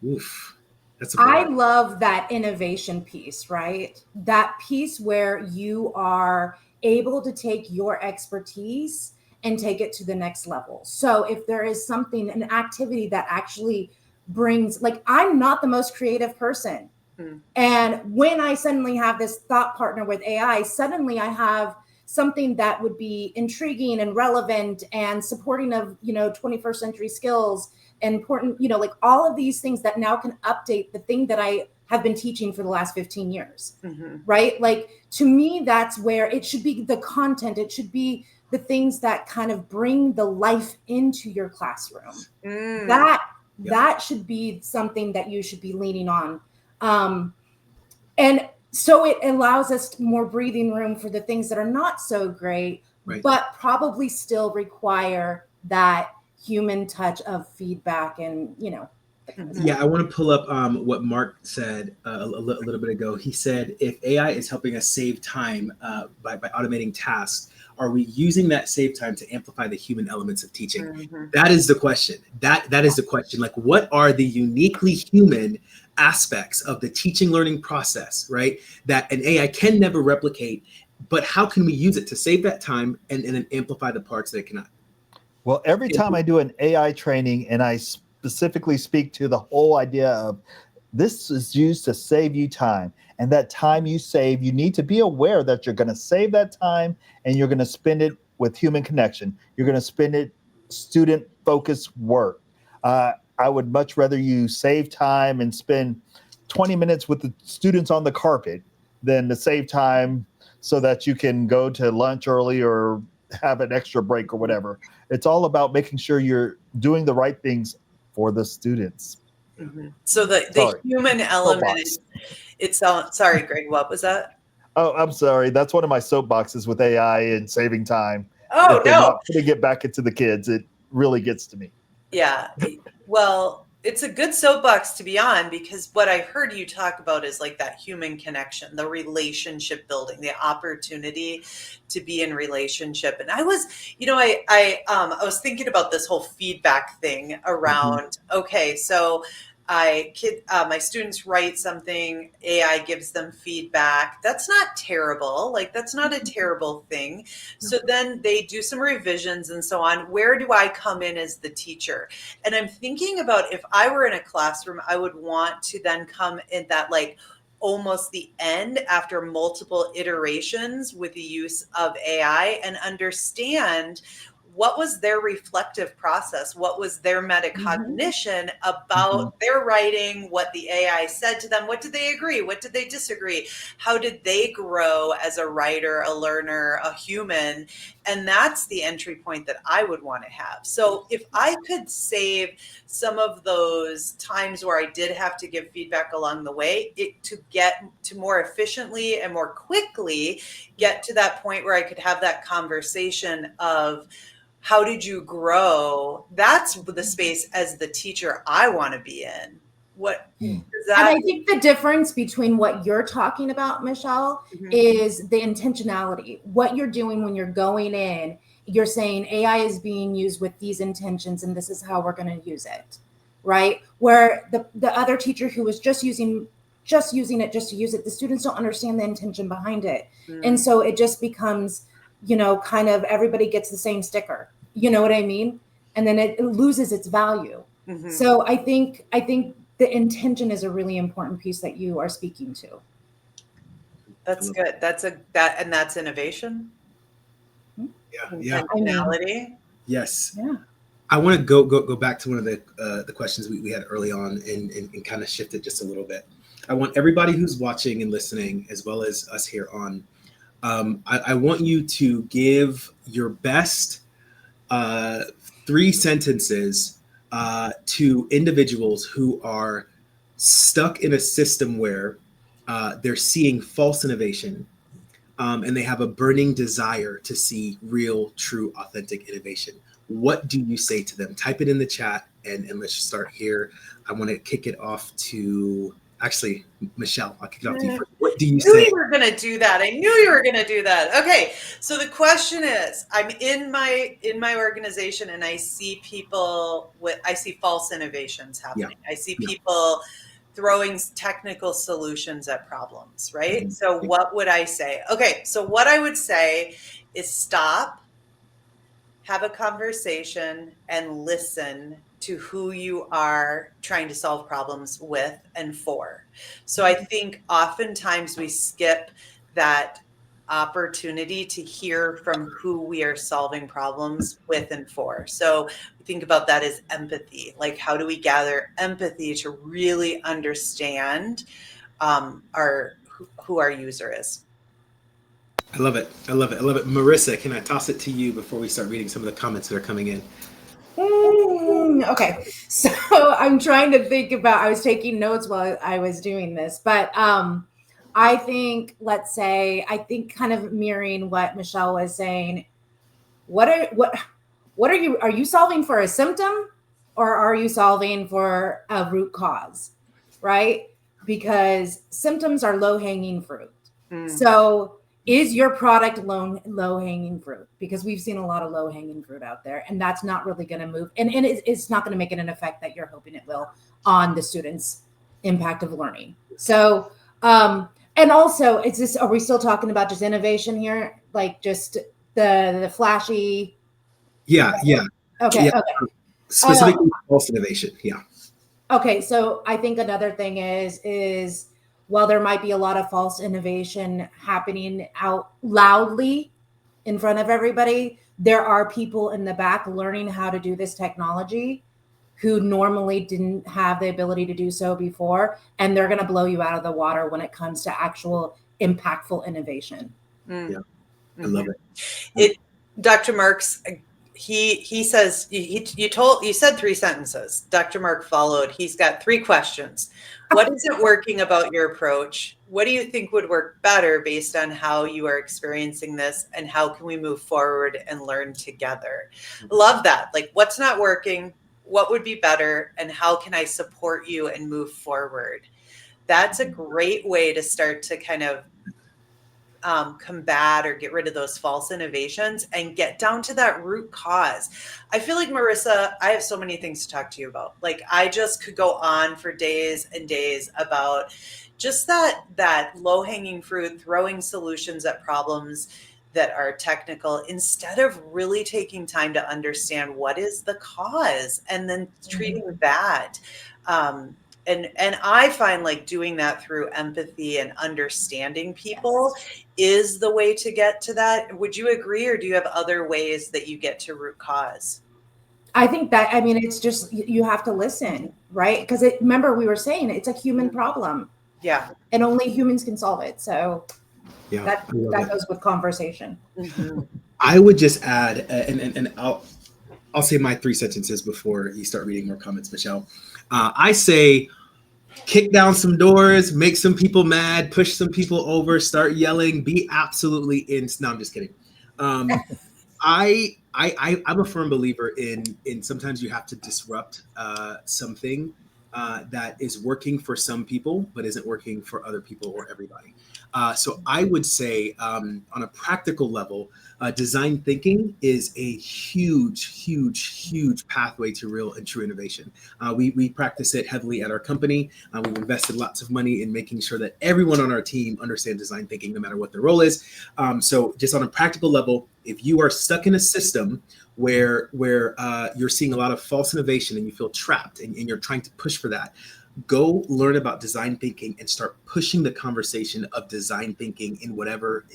Oof. That's I love that innovation piece, right? That piece where you are able to take your expertise and take it to the next level. So if there is something, an activity that actually brings, like, I'm not the most creative person. And when I suddenly have this thought partner with AI, suddenly I have something that would be intriguing and relevant and supporting of, 21st century skills and important, like all of these things that now can update the thing that I have been teaching for the last 15 years, right? Like, to me, that's where it should be the content. It should be the things that kind of bring the life into your classroom. That should be something that you should be leaning on. And so it allows us more breathing room for the things that are not so great, but probably still require that human touch of feedback and, Yeah, I want to pull up what Mark said a little bit ago. He said, if AI is helping us save time by automating tasks, are we using that save time to amplify the human elements of teaching? That is the question. That is the question. Like, what are the uniquely human aspects of the teaching learning process, right? That an AI can never replicate, but how can we use it to save that time and then amplify the parts that it cannot? Well, every time I do an AI training and I specifically speak to the whole idea of this is used to save you time, and that time you save, you need to be aware that you're going to save that time and you're going to spend it with human connection. You're going to spend it student focused work. I would much rather you save time and spend 20 minutes with the students on the carpet than to save time so that you can go to lunch early or have an extra break or whatever. It's all about making sure you're doing the right things for the students. So the human element, sorry, Greg, what was that? Oh, I'm sorry. That's one of my soapboxes with AI and saving time. Oh, if they're not putting it back into the kids, it really gets to me. Yeah. Well, it's a good soapbox to be on, because what I heard you talk about is like that human connection, the relationship building, the opportunity to be in relationship. And I was, I was thinking about this whole feedback thing around, okay, so my students write something, AI gives them feedback. That's not terrible. Like, that's not a terrible thing. So then they do some revisions and so on. Where do I come in as the teacher? And I'm thinking about, if I were in a classroom, I would want to then come in that, like, almost the end after multiple iterations with the use of AI, and understand what was their reflective process, what was their metacognition about their writing, what the AI said to them, what did they agree, what did they disagree, how did they grow as a writer, a learner, a human. And that's the entry point that I would want to have. So if I could save some of those times where I did have to give feedback along the way, to get to more efficiently and more quickly get to that point where I could have that conversation of, how did you grow? That's the space as the teacher I want to be in. What is that? And I think the difference between what you're talking about, Michelle, is the intentionality. What you're doing when you're going in, you're saying AI is being used with these intentions, and this is how we're going to use it, right? Where the other teacher who was just using it just to use it, the students don't understand the intention behind it. And so it just becomes, kind of everybody gets the same sticker. You know what I mean? And then it loses its value. So I think the intention is a really important piece that you are speaking to. That's good. That's innovation. Yeah. Intentionality. Yes. Yeah. I want to go back to one of the questions we had early on and kind of shift it just a little bit. I want everybody who's watching and listening, as well as us here on, I want you to give your best 3 sentences to individuals who are stuck in a system where they're seeing false innovation, and they have a burning desire to see real, true, authentic innovation. What do you say to them? Type it in the chat, and let's start here. I want to kick it off to, actually, Michelle, I'll kick it off to you first. What do you say? I knew you were going to do that. Okay. So the question is, I'm in my organization, and I see I see false innovations happening. I see people throwing technical solutions at problems, right? So what would I say? Okay. So what I would say is stop, have a conversation, and listen to who you are trying to solve problems with and for. So I think oftentimes we skip that opportunity to hear from who we are solving problems with and for. So we think about that as empathy. Like, how do we gather empathy to really understand who our user is? I love it. Merissa, can I toss it to you before we start reading some of the comments that are coming in? Okay, so I'm trying to think about, I was taking notes while I was doing this, but I think, kind of mirroring what Michelle was saying, are you solving for a symptom, or are you solving for a root cause, right? Because symptoms are low-hanging fruit. So is your product low-hanging fruit? Because we've seen a lot of low-hanging fruit out there, and that's not really going to move. And it's not going to make an effect that you're hoping it will on the students' impact of learning. So, and also, are we still talking about just innovation here? Like just the flashy? Yeah. Okay. Specifically false innovation. Yeah. Okay. So I think another thing is while there might be a lot of false innovation happening out loudly in front of everybody, there are people in the back learning how to do this technology who normally didn't have the ability to do so before, and they're going to blow you out of the water when it comes to actual impactful innovation. Yeah, I love it. Dr. Marks, he says, you said 3 sentences. Dr. Mark followed. He's got 3 questions. What isn't working about your approach? What do you think would work better based on how you are experiencing this? And how can we move forward and learn together? Love that. Like, what's not working? what would be better, and how can I support you and move forward? That's a great way to start to kind of combat or get rid of those false innovations and get down to that root cause. I feel like, Merissa, I have so many things to talk to you about. Like, I just could go on for days and days about just that low-hanging fruit, throwing solutions at problems that are technical instead of really taking time to understand what is the cause and then treating that. And I find like doing that through empathy and understanding people is the way to get to that. Would you agree, or do you have other ways that you get to root cause? I think that, I mean, it's just, you have to listen, right? Because remember, we were saying it's a human problem. Yeah. And only humans can solve it. So Yeah, that goes with conversation. Mm-hmm. I would just add, and I'll say my 3 sentences before you start reading more comments, Michelle. I say, kick down some doors, make some people mad, push some people over, start yelling, be absolutely in. No, I'm just kidding. I'm a firm believer in sometimes you have to disrupt something that is working for some people but isn't working for other people or everybody. So I would say on a practical level, design thinking is a huge pathway to real and true innovation. We practice it heavily at our company. We've invested lots of money in making sure that everyone on our team understands design thinking, no matter what their role is. So just on a practical level, if you are stuck in a system where you're seeing a lot of false innovation and you feel trapped and you're trying to push for that, go learn about design thinking and start pushing the conversation of design thinking in whatever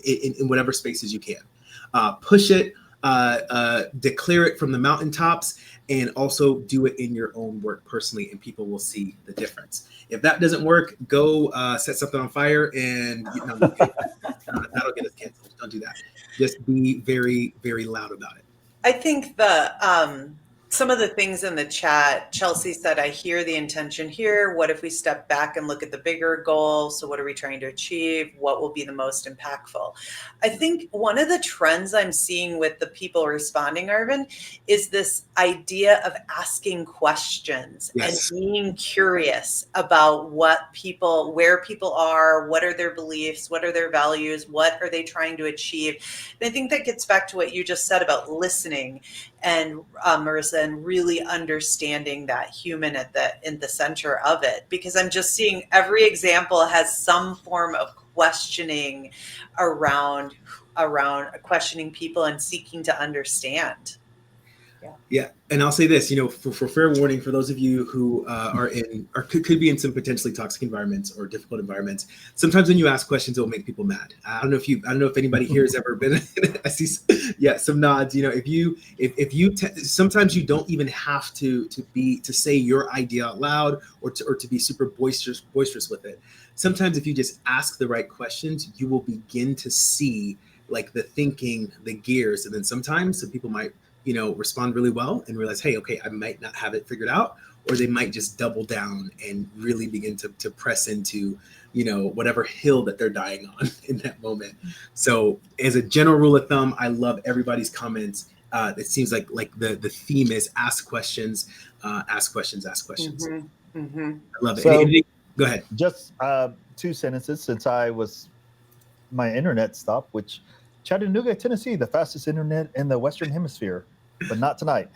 spaces you can. Push it, declare it from the mountaintops, and also do it in your own work personally, and people will see the difference. If that doesn't work, go set something on fire, and that'll get us canceled. Don't do that. Just be very, very loud about it. I think some of the things in the chat, Chelsea said, I hear the intention here. What if we step back and look at the bigger goal? So what are we trying to achieve? What will be the most impactful? I think one of the trends I'm seeing with the people responding, Arvin, is this idea of asking questions and being curious about where people are, what are their beliefs, what are their values, what are they trying to achieve. And I think that gets back to what you just said about listening and Merissa, and really understanding that human in the center of it, because I'm just seeing every example has some form of questioning around questioning people and seeking to understand. Yeah, and I'll say this, for fair warning, for those of you who are in or could be in some potentially toxic environments or difficult environments, sometimes when you ask questions, it will make people mad. I don't know if anybody here has ever been. I see, some nods. Sometimes you don't even have to say your idea out loud or to be super boisterous with it. Sometimes if you just ask the right questions, you will begin to see like the thinking, the gears, and then sometimes some people might respond really well and realize, hey, okay, I might not have it figured out, or they might just double down and really begin to press into, whatever hill that they're dying on in that moment. So as a general rule of thumb, I love everybody's comments. It seems like the theme is ask questions. Mm-hmm. Mm-hmm. I love it. So, go ahead. Just 2 sentences since my internet stopped, which Chattanooga, Tennessee, the fastest internet in the Western Hemisphere, but not tonight.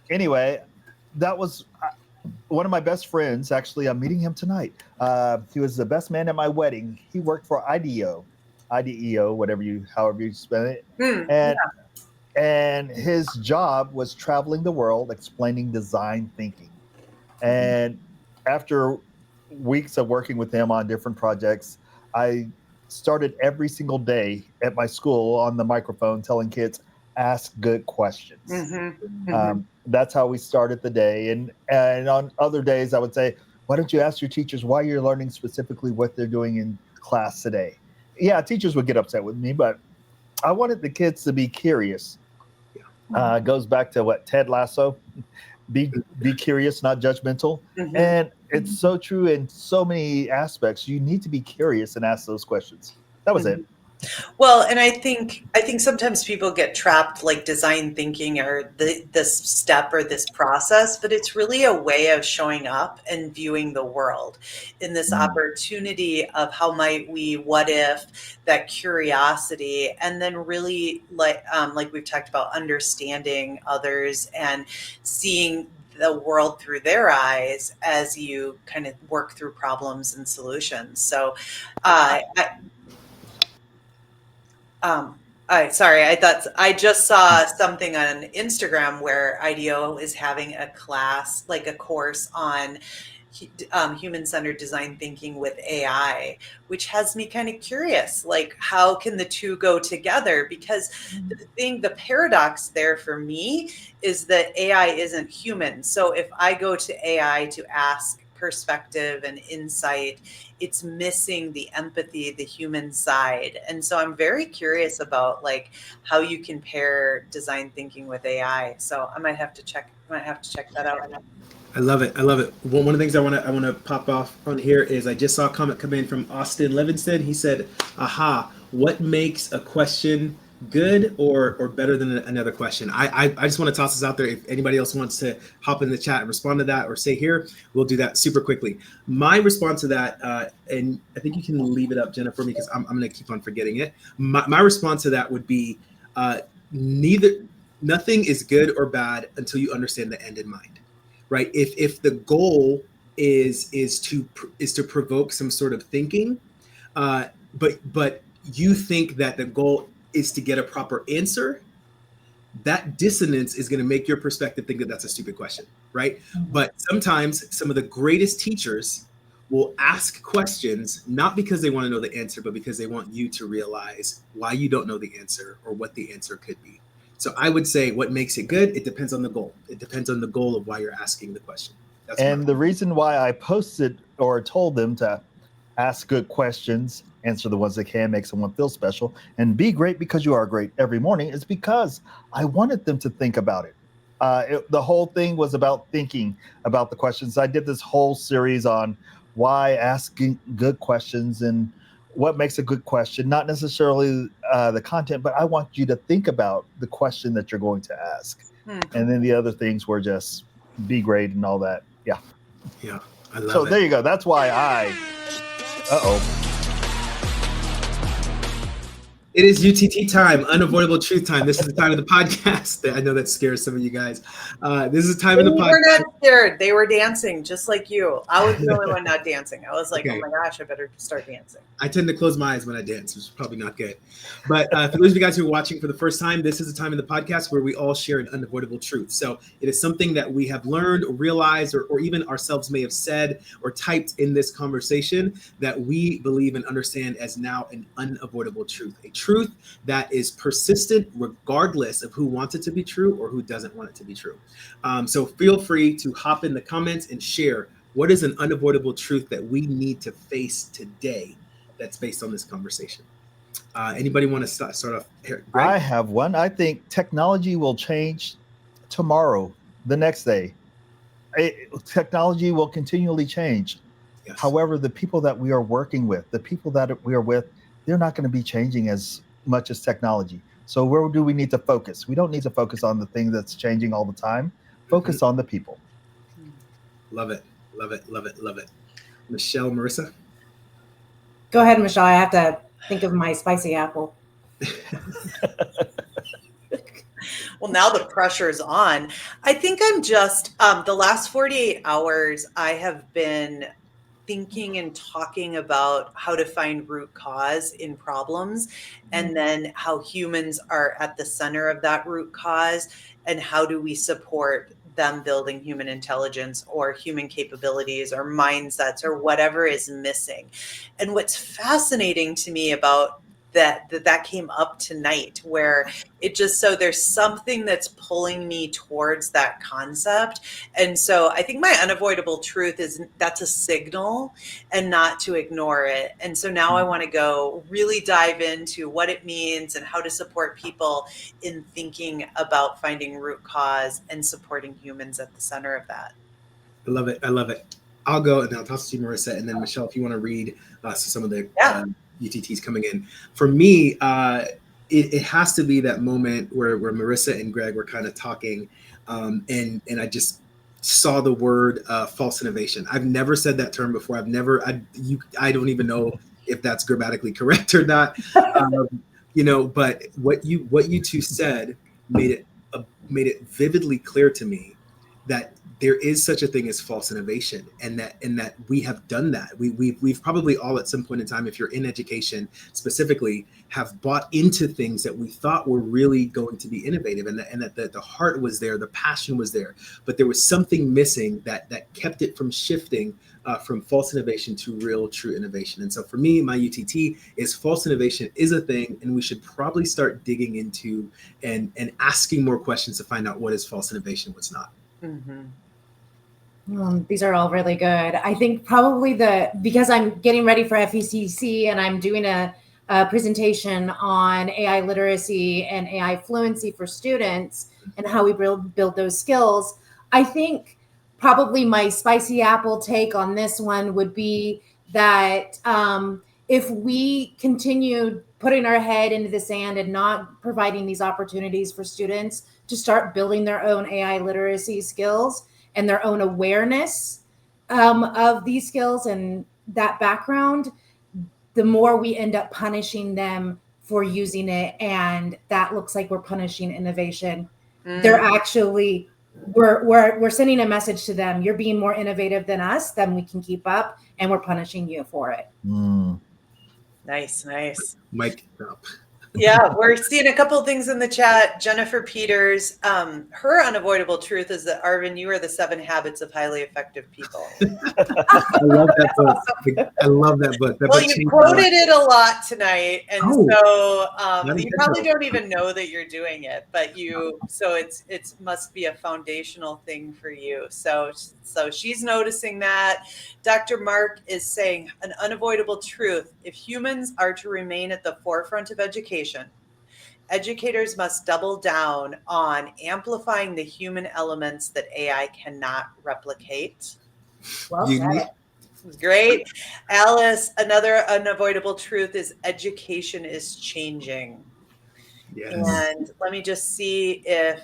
Anyway, that was one of my best friends. Actually, I'm meeting him tonight. He was the best man at my wedding. He worked for IDEO, however you spell it. And his job was traveling the world, explaining design thinking. And after weeks of working with him on different projects, I started every single day at my school on the microphone telling kids, ask good questions. Mm-hmm. Mm-hmm. That's how we started the day. And on other days, I would say, why don't you ask your teachers why you're learning specifically what they're doing in class today? Yeah, teachers would get upset with me, but I wanted the kids to be curious. Goes back to what Ted Lasso, be curious, not judgmental. Mm-hmm. And it's so true in so many aspects. You need to be curious and ask those questions. That was it. Well, and I think sometimes people get trapped like design thinking or this step or this process, but it's really a way of showing up and viewing the world in this opportunity of how might we, what if, that curiosity, and then really like we've talked about, understanding others and seeing the world through their eyes as you kind of work through problems and solutions. So Um, sorry, I thought I just saw something on Instagram where IDEO is having a class, like a course on human-centered design thinking with AI, which has me kind of curious, like how can the two go together? Because the paradox there for me is that AI isn't human. So if I go to AI to ask perspective and insight, it's missing the empathy, the human side. And so I'm very curious about like how you can pair design thinking with AI. So I might have to check that out. I love it. I love it. One of the things I want to pop off on here is I just saw a comment come in from Austin Levinston. He said, "Aha! What makes a question good or better than another question?" I just want to toss this out there. If anybody else wants to hop in the chat and respond to that or say here, we'll do that super quickly. My response to that, and I think you can leave it up, Jenna, for me because I'm going to keep on forgetting it. My response to that would be nothing is good or bad until you understand the end in mind. Right? If the goal is to provoke some sort of thinking, but you think that the goal is to get a proper answer, that dissonance is going to make your perspective think that that's a stupid question, right? But sometimes some of the greatest teachers will ask questions not because they want to know the answer, but because they want you to realize why you don't know the answer or what the answer could be. So I would say what makes it good, it depends on the goal. It depends on the goal of why you're asking the question. And the reason why I posted or told them to ask good questions, answer the ones that can make someone feel special, and be great because you are great every morning is because I wanted them to think about it. The whole thing was about thinking about the questions. I did this whole series on why asking good questions and what makes a good question, not necessarily the content, but I want you to think about the question that you're going to ask. And then the other things were just be great and all that. Yeah. Yeah. I love so it. there you go. That's why It is UTT time, unavoidable truth time. This is the time of the podcast. I know that scares some of you guys. This is the time of the podcast. They were not scared. They were dancing just like you. I was the only one not dancing. I was like, Okay. Oh my gosh, I better start dancing. I tend to close my eyes when I dance, which is probably not good. But for those of you guys who are watching for the first time, this is the time in the podcast where we all share an unavoidable truth. So it is something that we have learned or realized or even ourselves may have said or typed in this conversation that we believe and understand as now an unavoidable truth, a truth that is persistent regardless of who wants it to be true or who doesn't want it to be true. So feel free to hop in the comments and share what is an unavoidable truth that we need to face today that's based on this conversation. Anybody want to start off here? Greg? I have one. I think technology will change tomorrow, the next day. Technology will continually change. Yes. However, the people that we are working with, the people that we are with, they're not going to be changing as much as technology. So where do we need to focus? We don't need to focus on the thing that's changing all the time. Focus on the people. Love it. Love it. Love it. Love it. Michelle, Merissa? Go ahead, Michelle. I have to think of my spicy apple. Well, now the pressure is on. I think I'm just, the last 48 hours, I have been thinking and talking about how to find root cause in problems and then how humans are at the center of that root cause and how do we support them building human intelligence or human capabilities or mindsets or whatever is missing. And what's fascinating to me about that came up tonight where it just, so there's something that's pulling me towards that concept. And so I think my unavoidable truth is that's a signal and not to ignore it. And so now I want to go really dive into what it means and how to support people in thinking about finding root cause and supporting humans at the center of that. I love it. I love it. I'll go and I'll toss it to you, Merissa, and then Michelle, if you want to read some of the UTTs coming in. For me, it has to be that moment where Merissa and Greg were kind of talking, and I just saw the word false innovation. I've never said that term before. I don't even know if that's grammatically correct or not. But what you two said made it vividly clear to me that there is such a thing as false innovation, and that we have done that. We've probably all at some point in time, if you're in education specifically, have bought into things that we thought were really going to be innovative, and that the heart was there, the passion was there, but there was something missing that kept it from shifting from false innovation to real, true innovation. And so for me, my UTT is false innovation is a thing, and we should probably start digging into and asking more questions to find out what is false innovation, what's not. Mm-hmm. These are all really good. I think probably because I'm getting ready for FECC and I'm doing a presentation on AI literacy and AI fluency for students and how we build those skills. I think probably my spicy apple take on this one would be that if we continue putting our head into the sand and not providing these opportunities for students to start building their own AI literacy skills and their own awareness of these skills and that background, the more we end up punishing them for using it. And that looks like we're punishing innovation. They're actually, we're sending a message to them. You're being more innovative than us, then we can keep up, and we're punishing you for it. Nice. Mic drop. Yeah, we're seeing a couple of things in the chat. Jennifer Peters, her unavoidable truth is that, Arvin, you are the 7 habits of highly effective people. I love that book. I love that book. Well, you quoted it a lot tonight, and so you probably don't even know that you're doing it, but so it must be a foundational thing for you. So she's noticing that. Dr. Mark is saying an unavoidable truth: if humans are to remain at the forefront of education, educators must double down on amplifying the human elements that AI cannot replicate. Well said. Great. Alice, another unavoidable truth is education is changing. Yes. And let me just see if,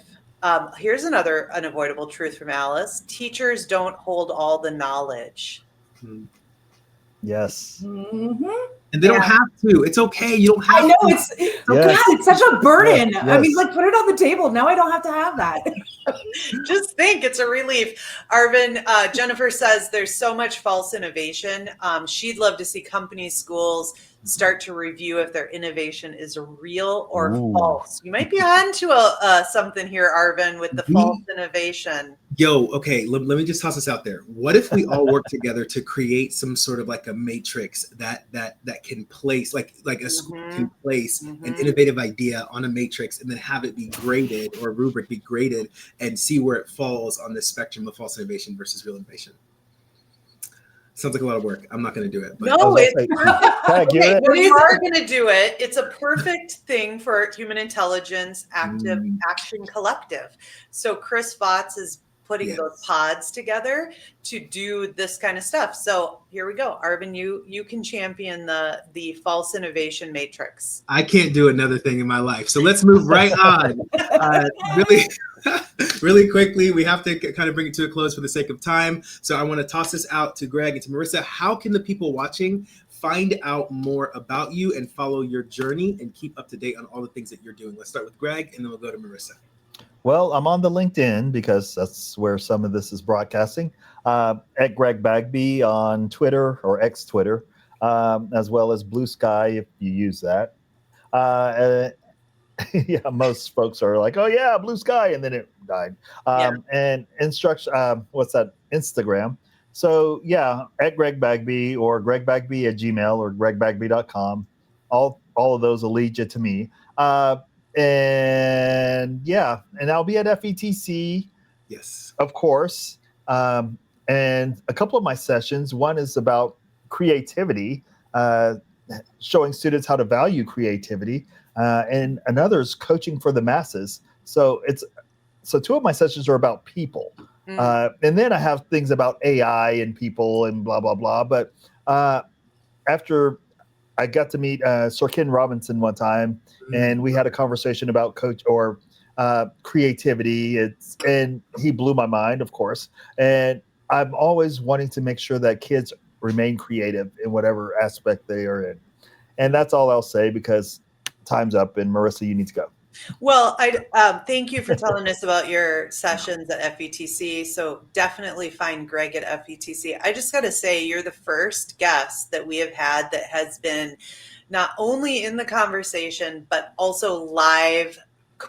here's another unavoidable truth from Alice. Teachers don't hold all the knowledge. Yes. Mm-hmm. And they don't have to. It's okay. You don't have I know to. it's such a burden. Yes. I mean, like, put it on the table. Now I don't have to have that. Just think, it's a relief. Arvin, Jennifer says there's so much false innovation. She'd love to see companies, schools start to review if their innovation is real or false. You might be onto something here, Arvin, with the false innovation. Okay, let me just toss this out there. What if we all work together to create some sort of like a matrix that can place, like a school can place an innovative idea on a matrix and then have it be graded, or a rubric be graded, and see where it falls on the spectrum of false innovation versus real innovation? Sounds like a lot of work. I'm not going to do it. But No, we are going to do it. It's a perfect thing for Human Intelligence Active Action Collective. So Chris Votts is putting those pods together to do this kind of stuff. So here we go. Arvin, you can champion the false innovation matrix. I can't do another thing in my life. So let's move right on. Really quickly, we have to kind of bring it to a close for the sake of time. So I want to toss this out to Greg and to Merissa. How can the people watching find out more about you and follow your journey and keep up to date on all the things that you're doing? Let's start with Greg, and then we'll go to Merissa. Well, I'm on the LinkedIn because that's where some of this is broadcasting. At Greg Bagby on Twitter, or X Twitter, as well as Blue Sky if you use that. Yeah, most folks are like, oh yeah, Blue Sky, and then it died. And Instagram. So yeah, at Greg Bagby, or Greg Bagby at Gmail, or gregbagby.com. All of those will lead you to me. And I'll be at FETC. Yes, of course. And a couple of my sessions, one is about creativity, showing students how to value creativity, and another is coaching for the masses. So two of my sessions are about people. And then I have things about AI and people and blah, blah, blah. But after I got to meet Sir Ken Robinson one time, and we had a conversation about creativity. And he blew my mind, of course. And I'm always wanting to make sure that kids remain creative in whatever aspect they are in. And that's all I'll say, because time's up. And Merissa, you need to go. Well, I thank you for telling us about your sessions at FETC. So definitely find Greg at FETC. I just got to say, you're the first guest that we have had that has been not only in the conversation, but also live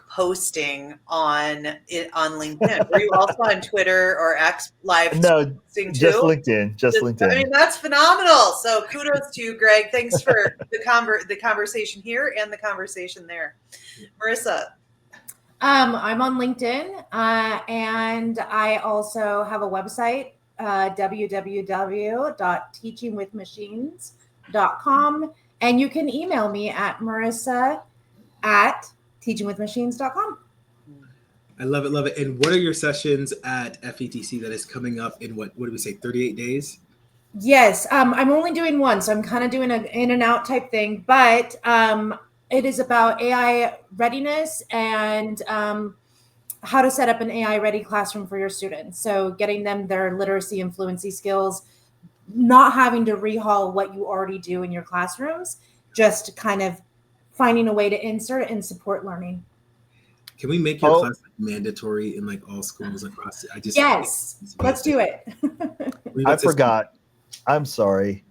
posting on LinkedIn. Were you also on Twitter or X live No, posting too? just LinkedIn. Just LinkedIn. I mean, that's phenomenal. So kudos to you, Greg. Thanks for the conversation here and the conversation there. Merissa. I'm on LinkedIn, and I also have a website, www.teachingwithmachines.com, and you can email me at marissa@teachingwithmachines.com. I love it, love it. And what are your sessions at FETC that is coming up in what do we say, 38 days? Yes, I'm only doing one, so I'm kind of doing an in and out type thing, but it is about AI readiness and how to set up an AI ready classroom for your students. So getting them their literacy and fluency skills, not having to rehaul what you already do in your classrooms, just kind of finding a way to insert and support learning. Can we make your class mandatory in like all schools across? Yes, let's do it. I forgot. I'm sorry.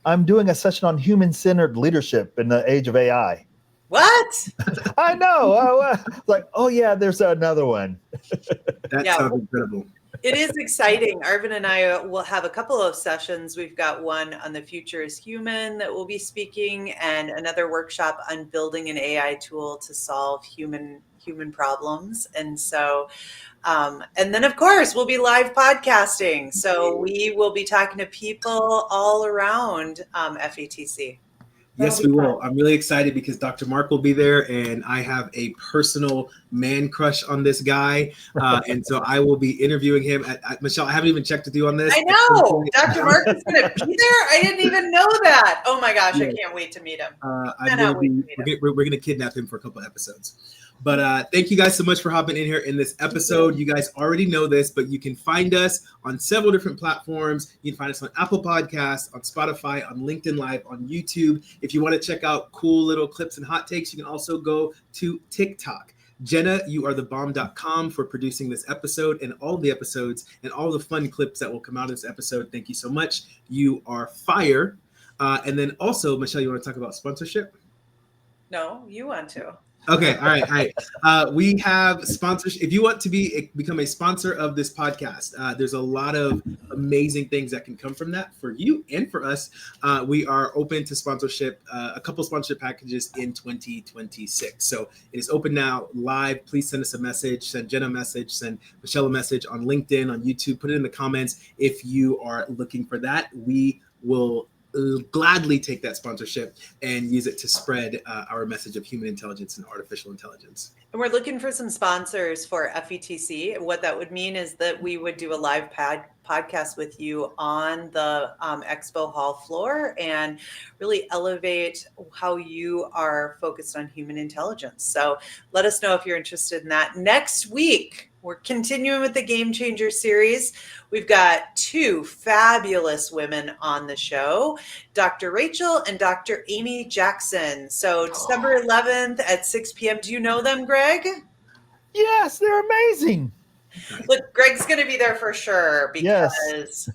I'm doing a session on human-centered leadership in the age of AI. What? I know. Like, oh yeah, there's another one. That sounds incredible. It is exciting. Arvin and I will have a couple of sessions. We've got one on the future is human that will be speaking, and another workshop on building an AI tool to solve human problems. And so, and then of course we'll be live podcasting. So we will be talking to people all around FETC. Yes, we will. I'm really excited because Dr. Mark will be there, and I have a personal man crush on this guy. And so I will be interviewing him. Michelle, I haven't even checked with you on this. I know. Dr. Mark is going to be there? I didn't even know that. Oh my gosh, I can't wait to meet him. We're going to kidnap him for a couple of episodes. But thank you guys so much for hopping in here in this episode. You guys already know this, but you can find us on several different platforms. You can find us on Apple Podcasts, on Spotify, on LinkedIn Live, on YouTube. If you want to check out cool little clips and hot takes, you can also go to TikTok. Jenna, you are thebomb.com for producing this episode and all the episodes and all the fun clips that will come out of this episode. Thank you so much. You are fire. And then also, Michelle, you want to talk about sponsorship? No, you want to. Okay. All right. We have sponsorship. If you want to become a sponsor of this podcast, there's a lot of amazing things that can come from that for you and for us. We are open to sponsorship, a couple sponsorship packages in 2026. So it is open now, live. Please send us a message, send Jenna a message, send Michelle a message on LinkedIn, on YouTube. Put it in the comments if you are looking for that. We will gladly take that sponsorship and use it to spread our message of human intelligence and artificial intelligence. And we're looking for some sponsors for FETC. What that would mean is that we would do a live podcast with you on the expo hall floor and really elevate how you are focused on human intelligence. So let us know if you're interested in that. Next week, we're continuing with the Game Changer series. We've got two fabulous women on the show, Dr. Rachel and Dr. Amy Jackson. So December 11th at 6 p.m. Do you know them, Greg? Yes, they're amazing. Look, Greg's going to be there for sure because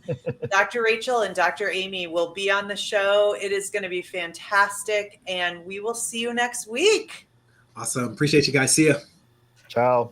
Dr. Rachel and Dr. Amy will be on the show. It is going to be fantastic, and we will see you next week. Awesome. Appreciate you guys. See ya. Ciao.